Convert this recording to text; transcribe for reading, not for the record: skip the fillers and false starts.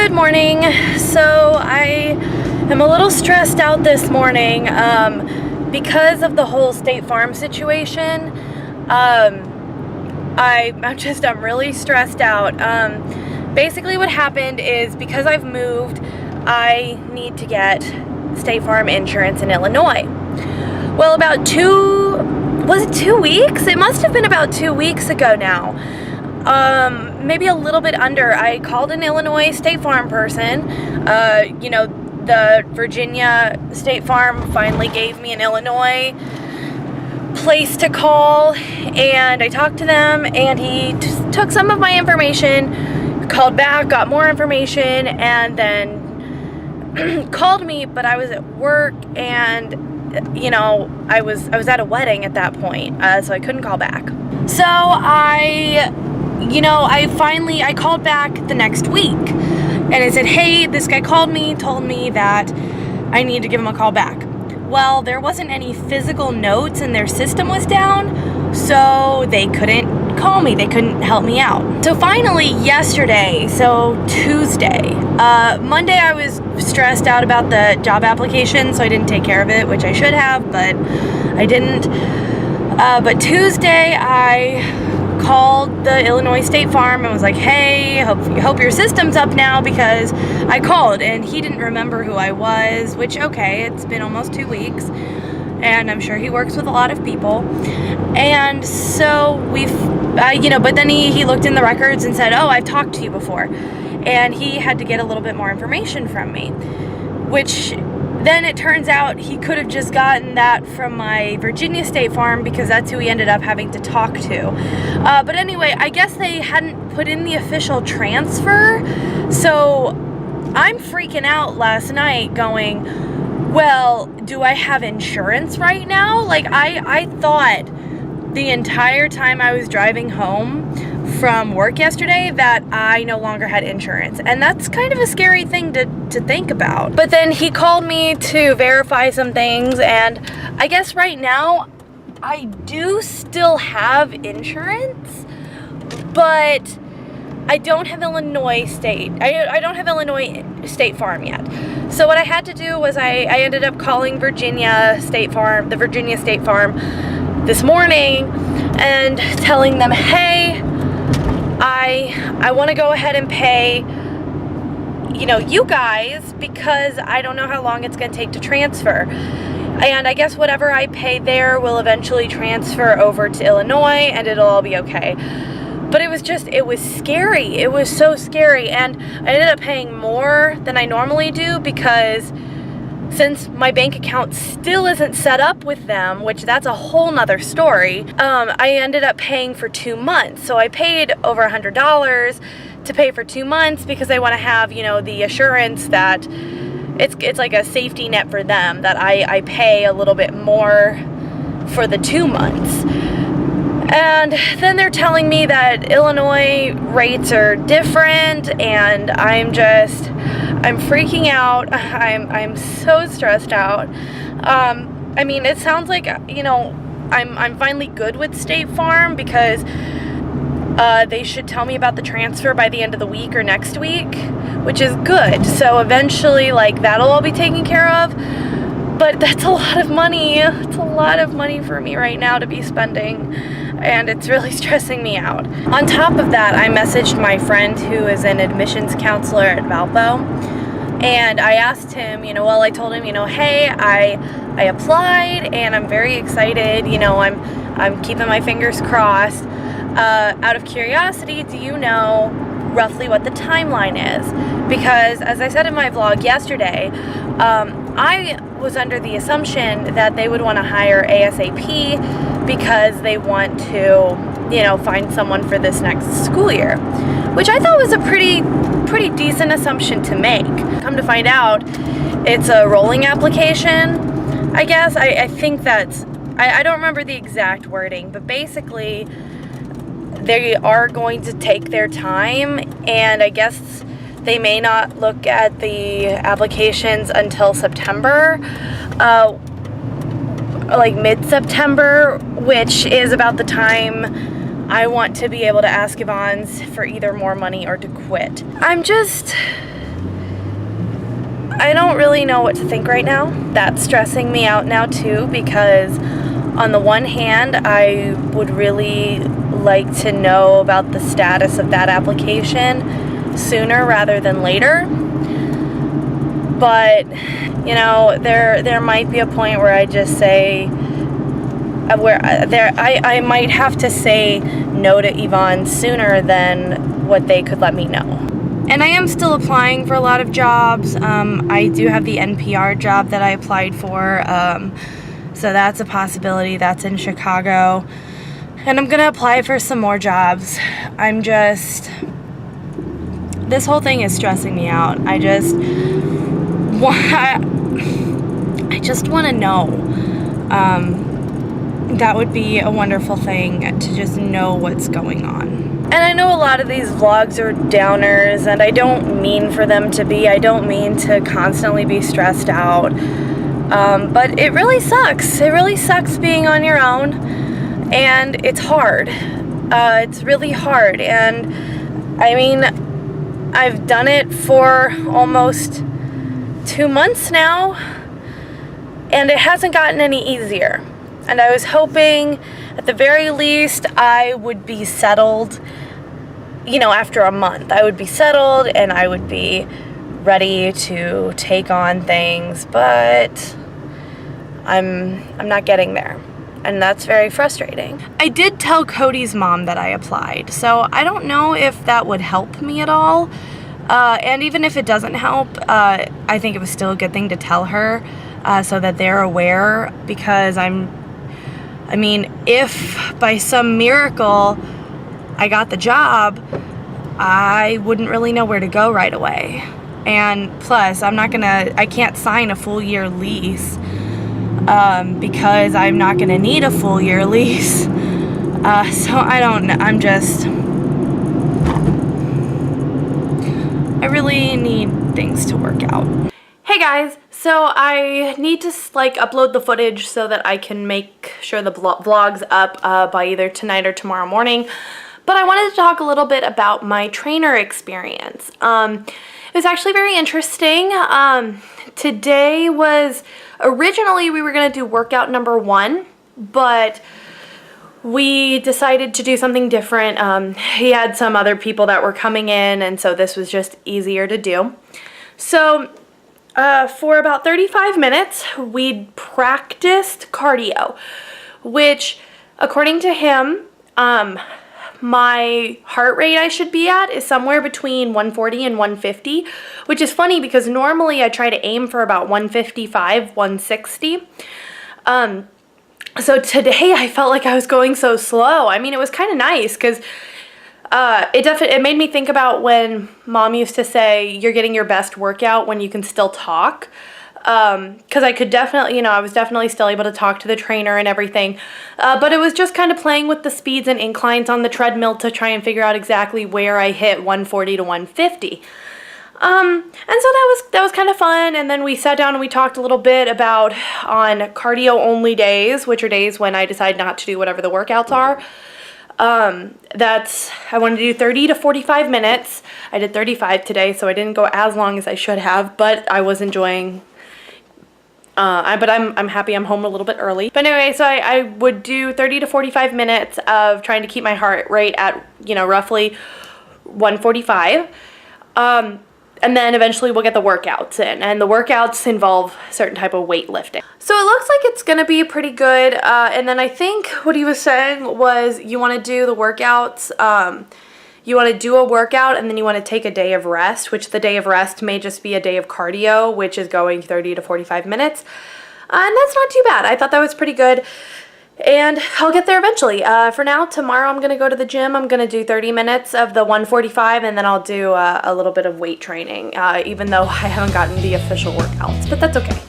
Good morning. So I am a little stressed out this morning because of the whole State Farm situation. I'm really stressed out. Basically what happened is because I've moved, I need to get State Farm insurance in Illinois. Well, was it 2 weeks? It must have been about 2 weeks ago now. Maybe a little bit under. I called an Illinois State Farm person. The Virginia State Farm finally gave me an Illinois place to call, and I talked to them, and he took some of my information, called back, got more information, and then called me, but I was at work, and I was at a wedding at that point, so I couldn't call back. So I called back the next week, and I said, hey, this guy called me, told me that I need to give him a call back. Well, there wasn't any physical notes, and their system was down, so they couldn't call me, they couldn't help me out. So finally yesterday, so Tuesday, Monday I was stressed out about the job application, so I didn't take care of it, which I should have, but I didn't. But Tuesday I called the Illinois State Farm and was like, hey, hope your system's up now, because I called and he didn't remember who I was, which, okay, it's been almost 2 weeks and I'm sure he works with a lot of people. And so but then he looked in the records and said, oh, I've talked to you before. And he had to get a little bit more information from me, which then it turns out he could have just gotten that from my Virginia State Farm, because that's who he ended up having to talk to. But anyway, I guess they hadn't put in the official transfer. So I'm freaking out last night going, well, do I have insurance right now? Like, I thought the entire time I was driving home from work yesterday that I no longer had insurance, and that's kind of a scary thing to think about. But then he called me to verify some things, and I guess right now I do still have insurance, but I don't have Illinois State. I don't have Illinois State Farm yet. So what I had to do was I ended up calling the Virginia State Farm this morning and telling them, hey, I want to go ahead and pay, you guys, because I don't know how long it's going to take to transfer. And I guess whatever I pay there will eventually transfer over to Illinois, and it'll all be okay. But it was scary. It was so scary. And I ended up paying more than I normally do, because since my bank account still isn't set up with them, which that's a whole nother story, I ended up paying for 2 months. So I paid over $100 to pay for 2 months, because I want to have, the assurance that it's like a safety net for them, that I pay a little bit more for the 2 months. And then they're telling me that Illinois rates are different, and I'm freaking out. I'm so stressed out. It sounds like, I'm finally good with State Farm, because they should tell me about the transfer by the end of the week or next week, which is good. So eventually, that'll all be taken care of. But that's a lot of money. It's a lot of money for me right now to be spending, and it's really stressing me out. On top of that, I messaged my friend who is an admissions counselor at Valpo, and I asked him, I told him, hey, I applied, and I'm very excited, I'm keeping my fingers crossed. Out of curiosity, do you know roughly what the timeline is? Because, as I said in my vlog yesterday, I was under the assumption that they would want to hire ASAP, because they want to, find someone for this next school year, which I thought was a pretty decent assumption to make. Come to find out, it's a rolling application, I guess. I think that's, I don't remember the exact wording, but basically they are going to take their time, and I guess they may not look at the applications until September, mid-September, which is about the time I want to be able to ask Yvonne's for either more money or to quit. I'm just I don't really know what to think right now. That's stressing me out now too, because on the one hand, I would really like to know about the status of that application sooner rather than later. But, you know, there might be a point where I just say, I might have to say no to Yvonne sooner than what they could let me know. And I am still applying for a lot of jobs. I do have the NPR job that I applied for, so that's a possibility. That's in Chicago. And I'm gonna apply for some more jobs. This whole thing is stressing me out. I just want to know. That would be a wonderful thing, to just know what's going on. And I know a lot of these vlogs are downers, and I don't mean for them to be. I don't mean to constantly be stressed out. But it really sucks. It really sucks being on your own, and it's hard. It's really hard. And I mean, I've done it for almost 2 months now, and it hasn't gotten any easier. And I was hoping, at the very least, I would be settled, you know, after a month. I would be settled and I would be ready to take on things, but I'm not getting there. And that's very frustrating. I did tell Cody's mom that I applied, so I don't know if that would help me at all. And even if it doesn't help, I think it was still a good thing to tell her, so that they're aware, because I mean, if by some miracle I got the job, I wouldn't really know where to go right away. And plus, I can't sign a full year lease, because I'm not gonna need a full year lease. So I don't know, I really need things to work out. Hey guys, so I need to upload the footage so that I can make sure the vlog's up by either tonight or tomorrow morning. But I wanted to talk a little bit about my trainer experience. It was actually very interesting. Today was, originally we were gonna do workout number 1, but we decided to do something different. He had some other people that were coming in, and so this was just easier to do. So for about 35 minutes, we practiced cardio, which, according to him, my heart rate I should be at is somewhere between 140 and 150, which is funny because normally I try to aim for about 155, 160. So today I felt like I was going so slow. I mean, it was kind of nice because it made me think about when Mom used to say, you're getting your best workout when you can still talk. Because I could definitely, I was definitely still able to talk to the trainer and everything. But it was just kind of playing with the speeds and inclines on the treadmill to try and figure out exactly where I hit 140 to 150. And so that was kind of fun. And then we sat down and we talked a little bit about on cardio only days, which are days when I decide not to do whatever the workouts are. I wanted to do 30 to 45 minutes. I did 35 today, so I didn't go as long as I should have, but I was enjoying, but I'm happy I'm home a little bit early. But anyway, so I would do 30 to 45 minutes of trying to keep my heart rate at, roughly 145. And then eventually we'll get the workouts in, and the workouts involve certain type of weightlifting. So it looks like it's gonna be pretty good. And then I think what he was saying was you wanna do the workouts, you wanna do a workout and then you wanna take a day of rest, which the day of rest may just be a day of cardio, which is going 30 to 45 minutes. And that's not too bad. I thought that was pretty good. And I'll get there eventually. For now, tomorrow I'm going to go to the gym. I'm going to do 30 minutes of the 145, and then I'll do a little bit of weight training, even though I haven't gotten the official workouts, but that's okay.